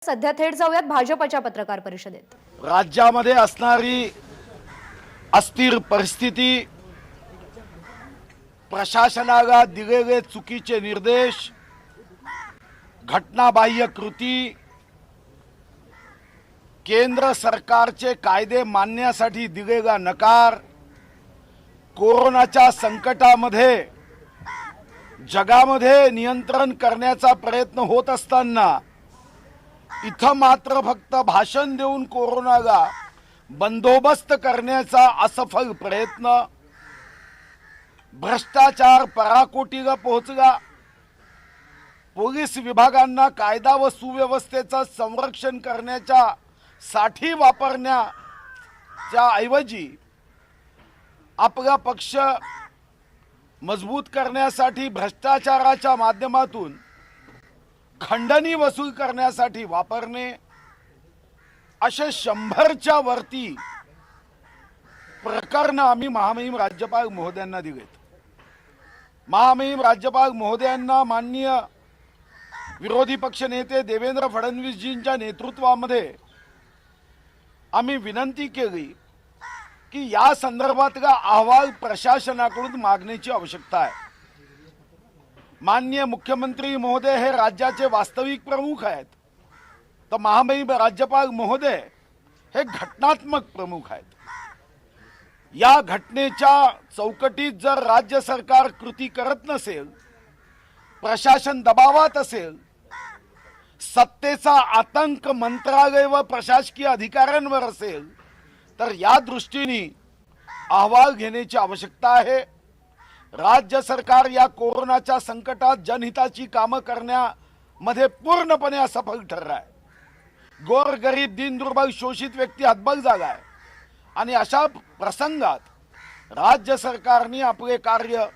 सध्या थेट जाऊयात भाजपच्या पत्रकार परिषदेत। राज्यामध्ये असणारी अस्थिर परिस्थिती, प्रशासनाला दिलेले चुकीचे निर्देश, घटनाबाह्य कृती, केंद्र सरकारचे कायदे मानण्यासाठी दिलेला नकार, कोरोनाच्या संकटामध्ये जगामध्ये नियंत्रण करण्याचा प्रयत्न होत असताना इथं मात्र फक्त भाषण देऊन कोरोनाला बंदोबस्त करण्याचा असफल प्रयत्न, भ्रष्टाचार पराकोटीला पोहोचला, पोलीस विभागांना कायदा व सुव्यवस्थेचं संरक्षण करण्याच्या साठी वापरण्याच्या ऐवजी आपला पक्ष मजबूत करण्यासाठी भ्रष्टाचाराच्या माध्यमातून खंडणी वसूल करण्यासाठी वापरणे, असे 100च्या वरती प्रकरण आम्ही महामहिम राज्यपाल महोदयांना दिलेत। महामहिम राज्यपाल महोदयांना माननीय विरोधी पक्ष नेते देवेंद्र फडणवीसजींच्या नेतृत्वामध्ये आम्ही विनंती केली की या संदर्भातला अहवाल प्रशासनाकडून मागण्याची आवश्यकता आहे। माननीय मुख्यमंत्री महोदय हे राज्याचे वास्तविक प्रमुख आहेत, तर महामहिम राज्यपाल महोदय हे घटनात्मक प्रमुख आहेत। या घटनेच्या चौकटीत जर राज्य सरकार कृती करत नसेल, प्रशासन दबावात असेल, सत्तेचा आतंक मंत्रालय व प्रशासकीय अधिकाऱ्यांवर असेल, तर या दृष्टीने अहवाल घेण्याची आवश्यकता आहे। राज्य सरकार या कोरोनाच्या संकटात जनहिताची कामं करण्यामध्ये पूर्णपणे असफल ठरला आहे। गोरगरीब, दीनदुर्बल, शोषित व्यक्ती हतबल झाला आहे आणि अशा प्रसंगात राज्य सरकारने आपले कार्य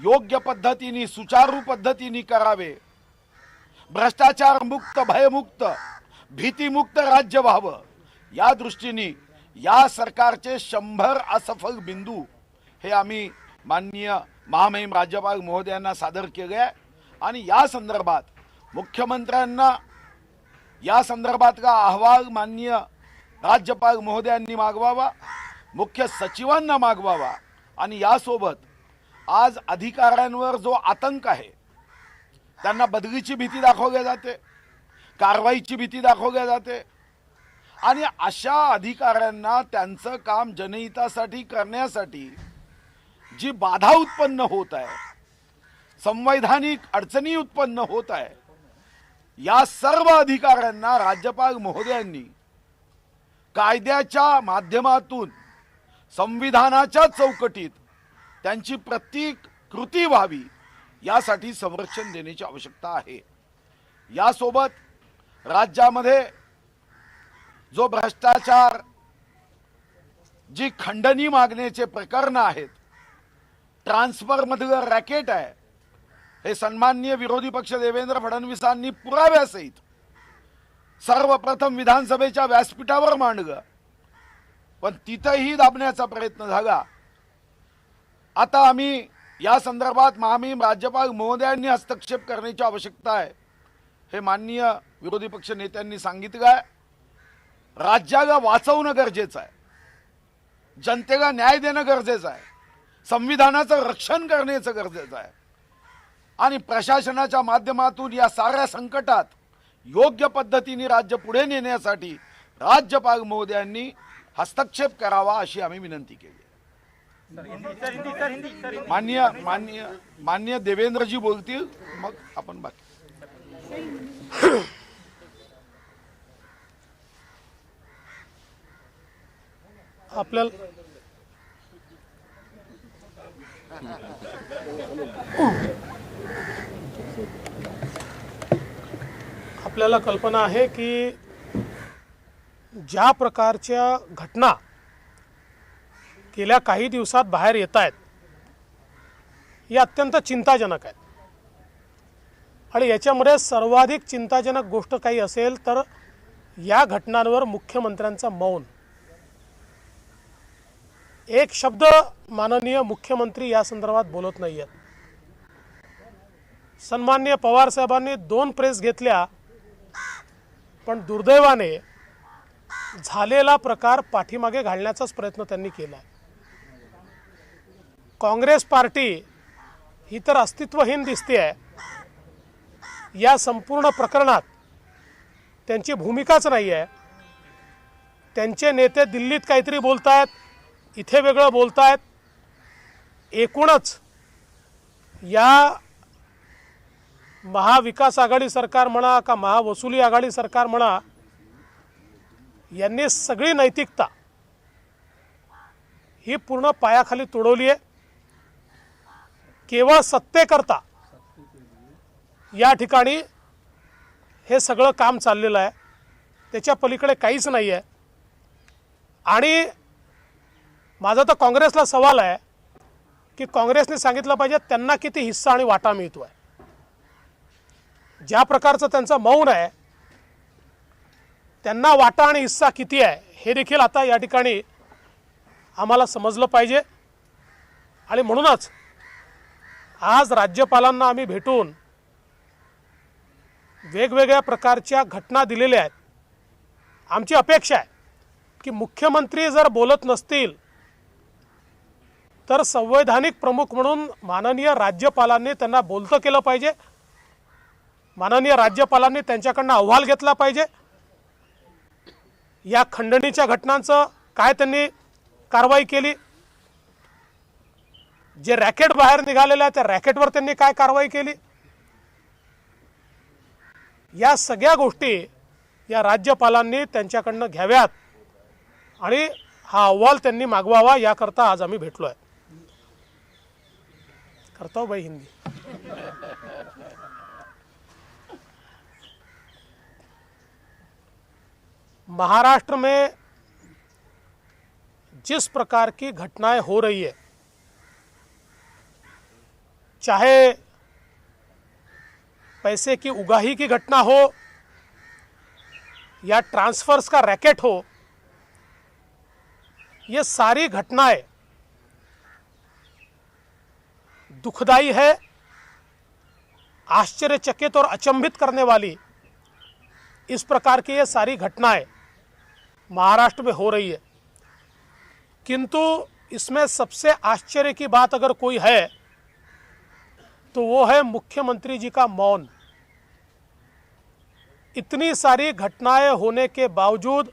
योग्य पद्धतीने, सुचारू पद्धतीने करावे। भ्रष्टाचार मुक्त, भयमुक्त, भीतीमुक्त राज्य व्हावं, या दृष्टीने या सरकारचे 100 असफल बिंदू हे आम्ही माननीय महामहिम राज्यपाल महोदयांना सादर केले आहे आणि या संदर्भात मुख्यमंत्र्यांना या संदर्भातला अहवाल माननीय राज्यपाल महोदयांनी मागवावा, मुख्य सचिवांना मागवावा आणि यासोबत आज अधिकाऱ्यांवर जो आतंक आहे, त्यांना बदलीची भीती दाखवली जाते, कारवाईची भीती दाखवली जाते आणि अशा अधिकाऱ्यांना त्यांचं काम जनहितासाठी करण्यासाठी जी बाधा उत्पन्न होत आहे, संवैधानिक अडचणी उत्पन्न होत आहे, या सर्व अधिकाऱ्यांना राज्यपाल महोदयांनी कायद्याच्या माध्यमातून संविधानाच्या चौकटीत त्यांची प्रत्येक कृती व्हावी यासाठी संरक्षण देण्याची आवश्यकता आहे। यासोबत राज्यामध्ये जो भ्रष्टाचार, जी खंडणी मागण्याचे प्रकरण आहेत, ट्रान्सफर मधलं रॅकेट आहे, हे सन्माननीय विरोधी पक्ष देवेंद्र फडणवीसांनी पुराव्यासहित सर्वप्रथम विधानसभेच्या व्यासपीठावर मांडलं, पण तिथेही दाबण्याचा प्रयत्न झाला। आता आम्ही या संदर्भात महामहिम राज्यपाल महोदयांनी हस्तक्षेप करण्याची आवश्यकता आहे, हे माननीय विरोधी पक्ष नेत्यांनी सांगितलं आहे। राज्याला वाचवणं गरजेचं आहे, जनतेला न्याय देणं गरजेचं आहे, संविधानाचं रक्षण करण्याचं गरजेचं आहे आणि प्रशासनाच्या माध्यमातून या साऱ्या संकटात योग्य पद्धतीने राज्य पुढे नेण्यासाठी राज्यपाल महोदयांनी हस्तक्षेप करावा अशी आम्ही विनंती केली। माननीय देवेंद्रजी बोलतील, मग आपण बाकी। आपल्याला कल्पना आहे की ज्या प्रकारच्या घटना गेल्या काही दिवसात बाहेर येत आहेत, या अत्यंत चिंताजनक आहेत आणि याच्यामध्ये सर्वाधिक चिंताजनक गोष्ट काही असेल तर या घटनांवर मुख्यमंत्र्यांचं मौन। एक शब्द माननीय मुख्यमंत्री या संदर्भात बोलत नाहीयेत। सन्माननीय पवार साहेबांनी 2 प्रेस घेतल्या पण दुर्दैवाने झालेला प्रकार पाठीमागे घालण्याचाच प्रयत्न त्यांनी केला आहे. काँग्रेस पार्टी ही तर अस्तित्वहीन दिसते आहे. या संपूर्ण प्रकरणात त्यांची भूमिकाच नाही आहे. त्यांचे नेते दिल्लीत काहीतरी बोलतायत, इथे वेगळं बोलतायत. एकूणच या महाविकास आघाडी सरकार म्हणा का महावसुली आघाडी सरकार म्हणा, यांनी सगळी नैतिकता ही पूर्ण पायाखाली तुडवली आहे. केवळ सत्तेकरता या ठिकाणी हे सगळं काम चाललेलं आहे. त्याच्या पलीकडे काहीच नाही आहे. आणि माझा तर काँग्रेसला सवाल आहे की काँग्रेसने सांगितलं पाहिजे त्यांना किती हिस्सा आणि वाटा मिळतो आहे. ज्या प्रकारचं त्यांचं मौन आहे, त्यांना वाटा आणि हिस्सा किती आहे हे देखील आता या ठिकाणी आम्हाला समजलं पाहिजे. आणि म्हणूनच आज राज्यपालांना आम्ही भेटून वेगवेगळ्या प्रकारच्या घटना दिलेल्या आहेत. आमची अपेक्षा आहे की मुख्यमंत्री जर बोलत नसतील तर संवैधानिक प्रमुख म्हणून माननीय राज्यपालांनी त्यांना बोलतं केलं पाहिजे. माननीय राज्यपालांनी त्यांच्याकडनं अहवाल घेतला पाहिजे. या खंडणीच्या घटनांचं काय त्यांनी कारवाई केली, जे रॅकेट बाहेर निघालेलं आहे त्या रॅकेटवर त्यांनी काय कारवाई केली, या सगळ्या गोष्टी या राज्यपालांनी त्यांच्याकडनं घ्याव्यात आणि हा अहवाल त्यांनी मागवावा. याकरता आज आम्ही भेटलो आहे. करता हूं भाई हिंदी. महाराष्ट्र में जिस प्रकार की घटनाएं हो रही है, चाहे पैसे की उगाही की घटना हो या ट्रांसफर्स का रैकेट हो, ये सारी घटनाएं दुखदाई है, आश्चर्यचकित और अचंभित करने वाली इस प्रकार की ये सारी घटनाएं महाराष्ट्र में हो रही है. किंतु इसमें सबसे आश्चर्य की बात अगर कोई है तो वो है मुख्यमंत्री जी का मौन. इतनी सारी घटनाएं होने के बावजूद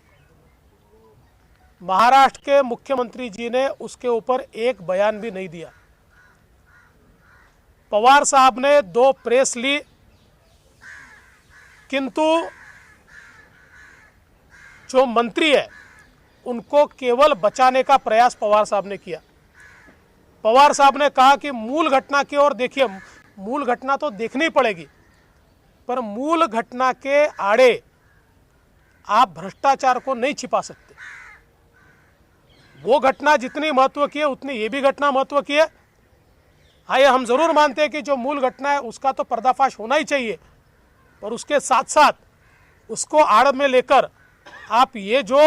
महाराष्ट्र के मुख्यमंत्री जी ने उसके ऊपर एक बयान भी नहीं दिया. पवार साहब ने 2 प्रेस ली, किंतु जो मंत्री है उनको केवल बचाने का प्रयास पवार साहब ने किया. पवार साहब ने कहा कि मूल घटना की ओर देखिए. मूल घटना तो देखनी पड़ेगी, पर मूल घटना के आड़े आप भ्रष्टाचार को नहीं छिपा सकते. वो घटना जितनी महत्व की है उतनी ये भी घटना महत्व की है. हाँ, ये हम जरूर मानते हैं कि जो मूल घटना है उसका तो पर्दाफाश होना ही चाहिए, पर उसके साथ साथ उसको आड़ में लेकर आप ये जो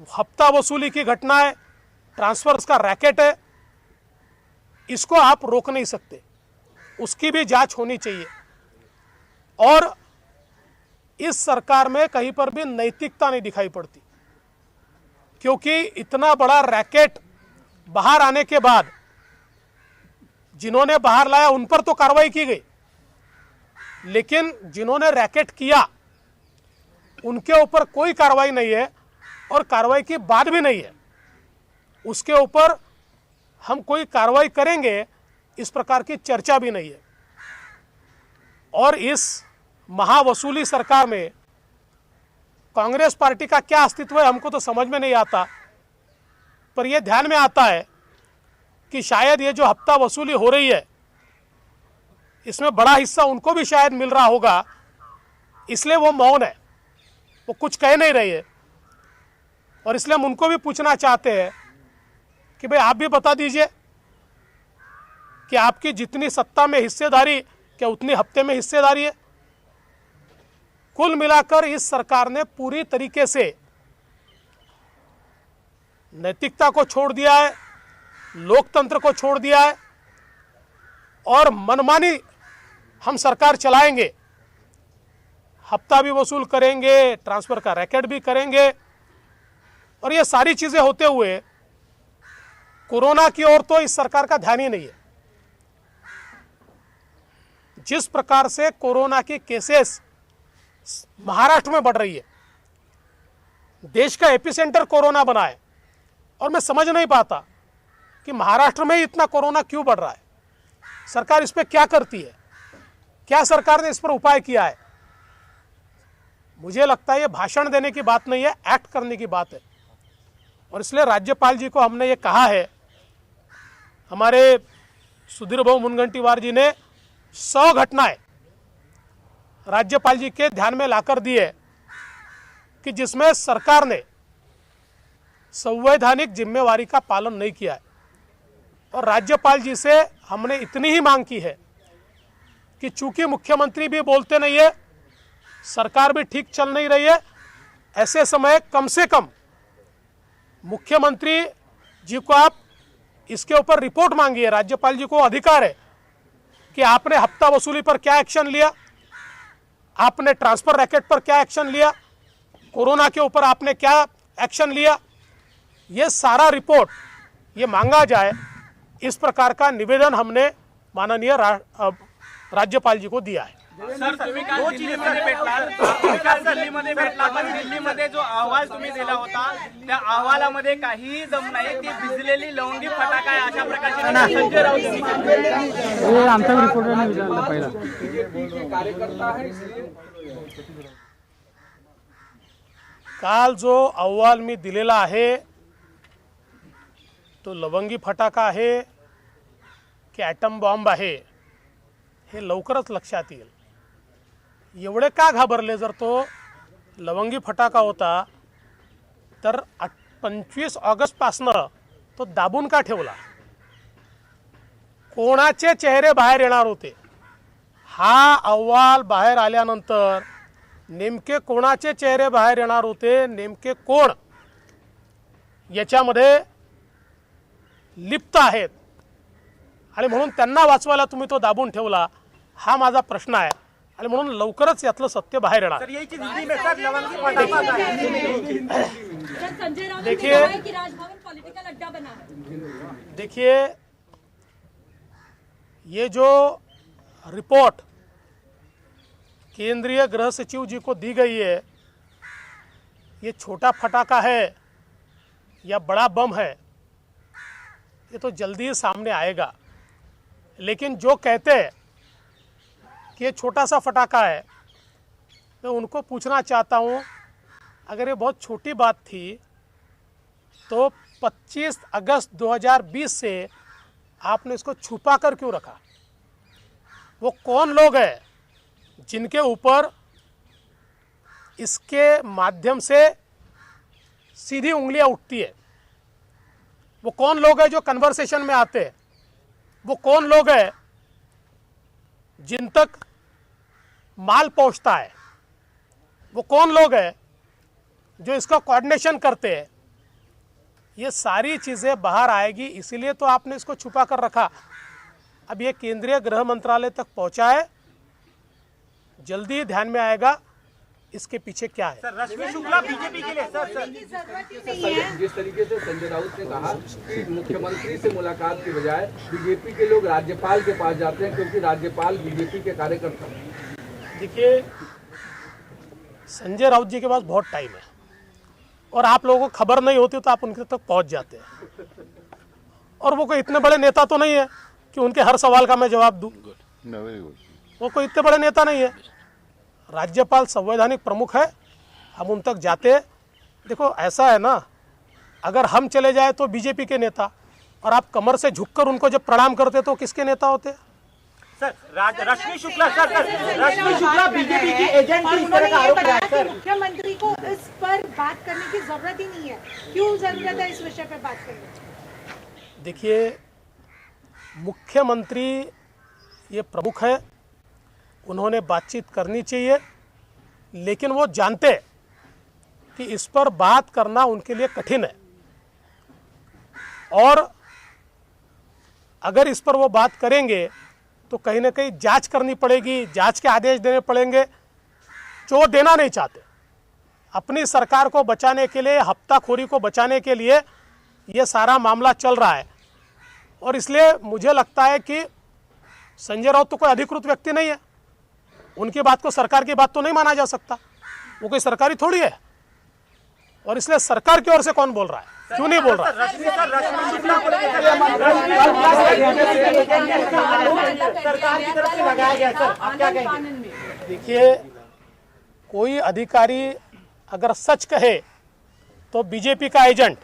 हफ्ता वसूली की घटना है, ट्रांसफर्स का रैकेट है, इसको आप रोक नहीं सकते. उसकी भी जांच होनी चाहिए. और इस सरकार में कहीं पर भी नैतिकता नहीं दिखाई पड़ती, क्योंकि इतना बड़ा रैकेट बाहर आने के बाद जिन्होंने बाहर लाया उन पर तो कार्रवाई की गई, लेकिन जिन्होंने रैकेट किया उनके ऊपर कोई कार्रवाई नहीं है और कार्रवाई की बात भी नहीं है. उसके ऊपर हम कोई कार्रवाई करेंगे इस प्रकार की चर्चा भी नहीं है. और इस महावसूली सरकार में कांग्रेस पार्टी का क्या अस्तित्व है हमको तो समझ में नहीं आता. पर यह ध्यान में आता है कि शायद ये जो हफ्ता वसूली हो रही है इसमें बड़ा हिस्सा उनको भी शायद मिल रहा होगा, इसलिए वो मौन है, वो कुछ कह नहीं रही है. और इसलिए हम उनको भी पूछना चाहते हैं कि भाई आप भी बता दीजिए कि आपकी जितनी सत्ता में हिस्सेदारी क्या उतनी हफ्ते में हिस्सेदारी है. कुल मिलाकर इस सरकार ने पूरी तरीके से नैतिकता को छोड़ दिया है, लोकतंत्र को छोड़ दिया है और मनमानी हम सरकार चलाएंगे, हफ्ता भी वसूल करेंगे, ट्रांसफर का रैकेट भी करेंगे, और ये सारी चीजें होते हुए कोरोना की ओर तो इस सरकार का ध्यान ही नहीं है। जिस प्रकार से कोरोना की केसेस महाराष्ट्र में बढ़ रही है, देश का एपिसेंटर कोरोना बना है, और मैं समझ नहीं पाता कि महाराष्ट्र में ही इतना कोरोना क्यों बढ़ रहा है। सरकार इस पर क्या करती है? क्या सरकार ने इस पर उपाय किया है? मुझे लगता है ये भाषण देने की बात नहीं है, एक्ट करने की बात है। और इसलिए राज्यपाल जी को हमने ये कहा है, हमारे सुधीर भाऊ मुनगंटीवार जी ने 100 घटनाएं राज्यपाल जी के ध्यान में लाकर दी है कि जिसमें सरकार ने संवैधानिक जिम्मेवारी का पालन नहीं किया है। और राज्यपाल जी से हमने इतनी ही मांग की है कि चूंकि मुख्यमंत्री भी बोलते नहीं है, सरकार भी ठीक चल नहीं रही है, ऐसे समय कम से कम मुख्यमंत्री जी को आप इसके ऊपर रिपोर्ट मांगिए। राज्यपाल जी को अधिकार है कि आपने हफ्ता वसूली पर क्या एक्शन लिया, आपने ट्रांसफर रैकेट पर क्या एक्शन लिया, कोरोना के ऊपर आपने क्या एक्शन लिया, ये सारा रिपोर्ट ये मांगा जाए। इस प्रकार का निवेदन हमने माननीय राज्यपाल जी को दिया है। सर, तुम्ही काल दिल्लीमध्ये भेटला, पण दिल्लीमध्ये जो अहवाल तुम्ही दिला होता त्या अहवालामध्ये काहीही दम नाही, ती भिजलेली लवंगी फटाका आहे अशा प्रकारची संजय राऊत यांनी आमचा रिपोर्टरने विचारलं पहिला। काल जो अहवाल मी दिलेला आहे तो लवंगी फटाका आहे की ॲटम बॉम्ब आहे हे लवकरच लक्षात येईल। एवढे का घाबरले? जर तो लवंगी फटाका होता तर 25 ऑगस्टपासनं तो दाबून का ठेवला? कोणाचे चेहरे बाहेर येणार होते? हा अहवाल बाहेर आल्यानंतर नेमके कोणाचे चेहरे बाहेर येणार होते, नेमके कोण याच्यामध्ये लिप्त आहेत आणि म्हणून त्यांना वाचवायला तुम्ही तो दाबून ठेवला, हा माझा प्रश्न आहे। आणि म्हणून लवकरच यातलं सत्य बाहेर येणार। देखिए ये जो रिपोर्ट केंद्रीय गृह सचिव जी को दी गई है, ये छोटा फटाका है या बड़ा बम है, ये तो जल्दी ही सामने आएगा। लेकिन जो कहते हैं कि ये छोटा सा फटाका है, मैं उनको पूछना चाहता हूँ, अगर ये बहुत छोटी बात थी तो 25 अगस्त 2020 से आपने इसको छुपा कर क्यों रखा? वो कौन लोग हैं जिनके ऊपर इसके माध्यम से सीधी उंगलियां उठती है? वो कौन लोग हैं जो कन्वर्सेशन में आते हैं? वो कौन लोग हैं जिन तक माल पहुंचता है? वो कौन लोग हैं जो इसका कोऑर्डिनेशन करते हैं? ये सारी चीज़ें बाहर आएगी, इसीलिए तो आपने इसको छुपा कर रखा। अब ये केंद्रीय गृह मंत्रालय तक पहुंचा है, जल्दी ही ध्यान में आएगा इसके पीछे क्या है। सर, रश्मि शुक्ला बीजेपी के लिए सर जिस तरीके से संजय राउत ने कहा कि मुख्यमंत्री से मुलाकात की बजाय बीजेपी के लोग राज्यपाल के पास जाते हैं क्योंकि राज्यपाल बीजेपी के कार्यकर्ता हैं। देखिए, संजय राउत जी के पास बहुत टाइम है और आप लोगों को खबर नहीं होती तो आप उनके तक पहुंच जाते हैं, और वो कोई इतने बड़े नेता तो नहीं है कि उनके हर सवाल का मैं जवाब दूं। वो कोई इतने बड़े नेता नहीं है। राज्यपाल संवैधानिक प्रमुख है, हम उन तक जाते हैं। देखो ऐसा है ना, अगर हम चले जाए तो बीजेपी के नेता, और आप कमर से झुककर उनको जब प्रणाम करते तो किसके नेता होते? सर, रश्मि शुक्ला रश्मि शुक्ला बीजेपी की एजेंट की इस तरह का आरोप लगाया सर। मुख्यमंत्री को इस पर बात करने की जरूरत ही नहीं है, क्यों जरूरत है इस विषय पर बात करने की? देखिए, मुख्यमंत्री ये प्रमुख है, उन्होंने बातचीत करनी चाहिए, लेकिन वो जानते हैं कि इस पर बात करना उनके लिए कठिन है, और अगर इस पर वो बात करेंगे तो कहीं ना कहीं जांच करनी पड़ेगी, जांच के आदेश देने पड़ेंगे। चोट देना नहीं चाहते। अपनी सरकार को बचाने के लिए, हफ्ताखोरी को बचाने के लिए ये सारा मामला चल रहा है। और इसलिए मुझे लगता है कि संजय राउत तो कोई अधिकृत व्यक्ति नहीं है, उनकी बात को सरकार की बात तो नहीं माना जा सकता, वो कोई सरकारी थोड़ी है। और इसलिए सरकार की ओर से कौन बोल रहा है, क्यों नहीं बोल रहा है? देखिए, कोई अधिकारी अगर सच कहे तो बीजेपी का एजेंट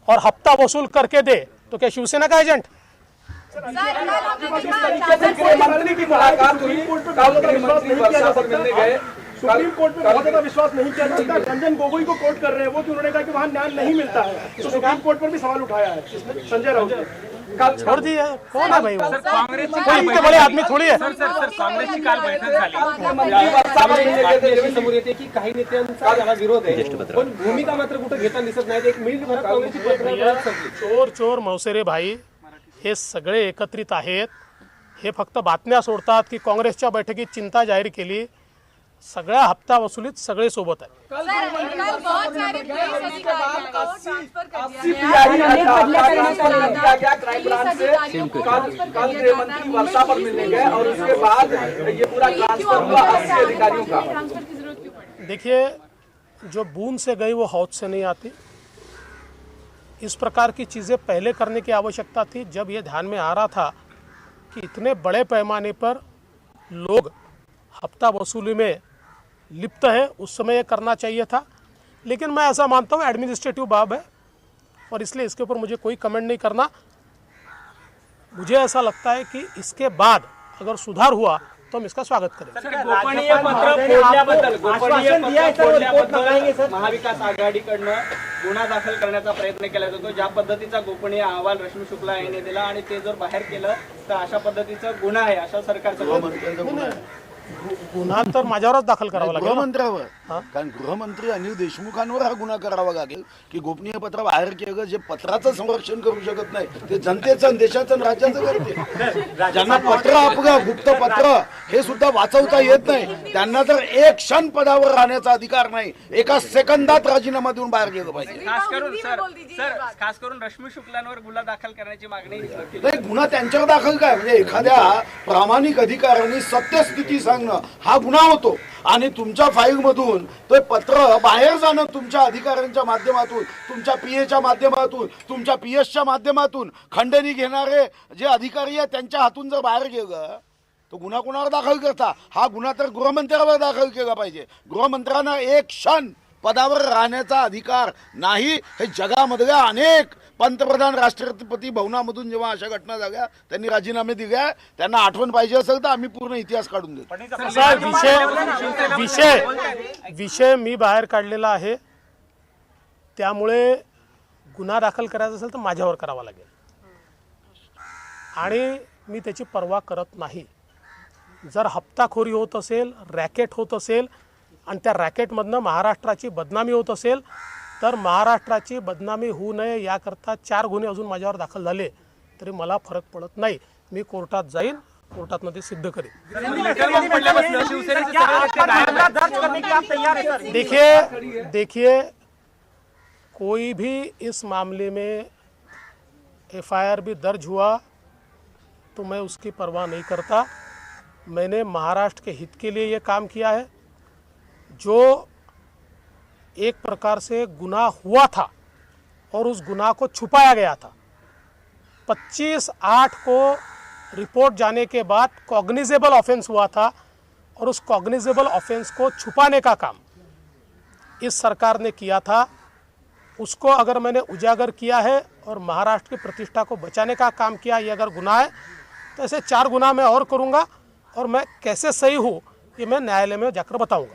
और हफ्ता वसूल करके दे तो क्या शिवसेना का एजेंट? गृहमंत्री की मुलाकात हुई, कल गृहमंत्री वर्षा पर मिलने गए। सुप्रीम कोर्ट में बहुत ज्यादा विश्वास नहीं किया जाता। रंजन गोगोई को कोर्ट कर रहे हैं वो, कि उन्होंने कहा कि वहाँ न्याय नहीं मिलता है, तो सुप्रीम कोर्ट पर भी सवाल उठाया है संजय राउत ने। छोड़ दिए, कौन है भाई वो? काँग्रेसची कोई इतने बड़े आदमी थोड़ी है। काँग्रेसची काल बैठक झाली। गृहमंत्री वर्षा पर मिलने गए थे। समोर येते की काही नेत्यांचा त्याला विरोध आहे, पण भूमिका मात्र कुठे घेताना दिसत नाही। एक मिनिटभरात काँग्रेसची पत्रकार संपली। चोर चोर मौसेरे भाई हे सगळे एकत्रित आहेत। हे फक्त बातम्या सोडतात की काँग्रेसच्या बैठकीत चिंता जाहीर केली। सगळ्या हप्ता वसुलीत सगळे सोबत आहेत। कल गृहमंत्री वर्षा पर मिलने गए और उसके बाद ये पूरा ट्रांसफर हुआ 80 अधिकारियों का। देखिए, जो बूंद से गई वो हौद से नहीं आती। इस प्रकार की चीज़ें पहले करने की आवश्यकता थी, जब ये ध्यान में आ रहा था कि इतने बड़े पैमाने पर लोग हफ्ता वसूली में लिप्त है, उस समय ये करना चाहिए था। लेकिन मैं ऐसा मानता हूँ एडमिनिस्ट्रेटिव बाब है और इसलिए इसके ऊपर मुझे कोई कमेंट नहीं करना। मुझे ऐसा लगता है कि इसके बाद अगर सुधार हुआ तो हम इसका स्वागत करेंगे। गोपनीय पत्र फोडल्याबद्दल महाविकास आघाडीकडनं गुन्हा दाखल करण्याचा प्रयत्न केला जातो। ज्या पद्धतीचा गोपनीय अहवाल रश्मी शुक्ला यांनी दिला आणि ते जर बाहेर केलं तर अशा पद्धतीचा गुन्हा आहे, अशा सरकारचं गुन्हा तर माझ्यावरच दाखल करावा लागेल ना। गृहमंत्र्यावर, कारण गृहमंत्री अनिल देशमुखांवर हा गुन्हा करावा लागेल की गोपनीय पत्र बाहेर केलं, जे पत्राचं संरक्षण करू शकत नाही ते जनतेचं आणि देशाचं आणि राज्याचं करते। ज्यांना पत्र आपलं गुप्त पत्र हे सुद्धा वाचवता येत नाही, त्यांना तर एक क्षण पदावर राहण्याचा अधिकार नाही, एका सेकंदात राजीनामा देऊन बाहेर गेलं पाहिजे। खास करून रश्मी शुक्लांवर गुन्हा दाखल करण्याची मागणी केली। नाही, गुन्हा त्यांच्यावर दाखल काय, म्हणजे एखाद्या प्रामाणिक अधिकाऱ्यांनी सत्यस्थिती सांगणं हा गुन्हा होतो। आणि तुमच्या फाईल मधून तो पत्र बाहेर जाणं तुमच्या अधिकाऱ्यांच्या माध्यमातून, तुमच्या पीएच्या माध्यमातून, तुमच्या पीएसच्या माध्यमातून खंडणी घेणारे जे अधिकारी आहेत त्यांच्या हातून जर बाहेर गेलं तो गुन्हा कोणावर दाखल करता? हा गुन्हा तर गृहमंत्र्यावर दाखल केला पाहिजे। गृहमंत्र्यांना एक क्षण पदावर राहण्याचा अधिकार नाही। हे जगामधल्या अनेक पंतप्रधान, राष्ट्रपती भवनामधून जेव्हा अशा घटना झाल्या त्यांनी राजीनामे दिले, त्यांना आठवण पाहिजे असेल तर आम्ही पूर्ण इतिहास काढून देतो। विषय मी बाहेर काढलेला आहे, त्यामुळे गुन्हा दाखल करायचा असेल तर माझ्यावर करावा लागेल आणि मी त्याची पर्वा करत नाही। जर हप्ताखोरी होत असेल, रॅकेट होत असेल आणि त्या रॅकेटमधनं महाराष्ट्राची बदनामी होत असेल तर महाराष्ट्राची बदनामी होऊ नये याकरता 4 गुन्हे अजून माझ्यावर दाखल झाले तरी मला फरक पडत नाही। मी कोर्टात जाईन, कोर्टात ते सिद्ध करेन। देखिए कोई भी इस मामले में एफआईआर भी दर्ज हुआ तो मैं उसकी परवाह नहीं करता। मैंने महाराष्ट्र के हित के लिए ये काम किया है। जो एक प्रकार से गुनाह हुआ था और उस गुनाह को छुपाया गया था, 25/8 को रिपोर्ट जाने के बाद कॉग्निजेबल ऑफेंस हुआ था और उस कॉग्निजेबल ऑफेंस को छुपाने का काम इस सरकार ने किया था। उसको अगर मैंने उजागर किया है और महाराष्ट्र की प्रतिष्ठा को बचाने का काम किया, ये अगर गुनाह है तो ऐसे 4 गुनाह मैं और करूँगा और मैं कैसे सही हूँ ये मैं न्यायालय में जाकर बताऊंगा।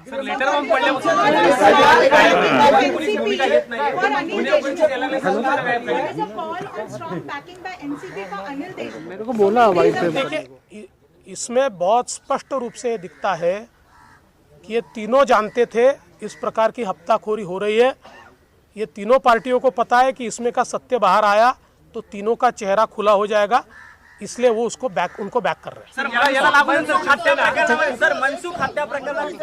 मेरे को बोला भाई से। देखिए, इसमें बहुत स्पष्ट रूप से दिखता है कि ये तीनों जानते थे इस प्रकार की हफ्ताखोरी हो रही है। ये तीनों पार्टियों को पता है कि इसमें का सत्य बाहर आया तो तीनों का चेहरा खुला हो जाएगा। इसलिए वो उनको बैक कर रहे हैं। सर याला लागून मनसुख हत्या प्रकरणामध्ये सर मनसुख हत्या प्रकरणाची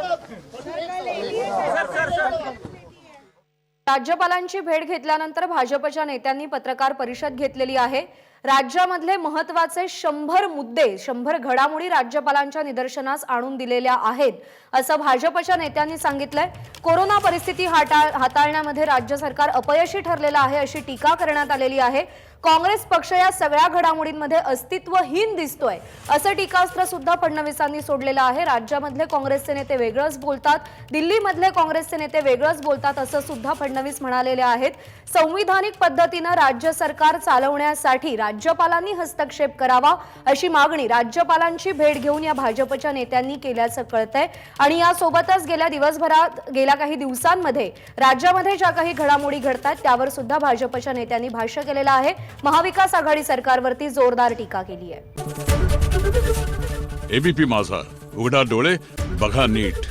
राज्यपालांची भेट घेतल्यानंतर भाजपच्या नेत्यांनी पत्रकार परिषद घेतलेली आहे। राज्यामधले महत्त्वाचे 100 मुद्दे 100 घडामोडी राज्यपालांच्या निदर्शनास आणून दिलेल्या आहेत असं भाजपच्या नेत्यांनी सांगितलंय। कोरोना परिस्थिती हाताळण्यामध्ये राज्य सरकार अपयशी ठरलेलं आहे अशी टीका करण्यात आलेली आहे। काँग्रेस पक्ष या सगळ्या घडामोडींमध्ये अस्तित्वहीन दिसतोय असं टीकास्त्र सुद्धा फडणवीसांनी सोडलेलं आहे। राज्यामधले काँग्रेसचे नेते वेगळंच बोलतात, दिल्लीमधले काँग्रेसचे नेते वेगळंच बोलतात असं सुद्धा फडणवीस म्हणालेले आहेत। संविधानिक पद्धतीने राज्य सरकार चालवण्यासाठी राज्यपालांनी हस्तक्षेप करावा अशी मागणी राज्यपालांची भेट घेऊन या भाजपच्या नेत्यांनी केल्याचं कळतंय। आणि यासोबतच गेल्या काही दिवसांमध्ये राज्यामध्ये ज्या काही घडामोडी घडतात त्यावर सुद्धा भाजपच्या नेत्यांनी भाष्य केलेलं आहे। महाविकास आघाडी सरकारवरती जोरदार टीका केली आहे। एबीपी माझा, उघडा डोळे बघा नीट।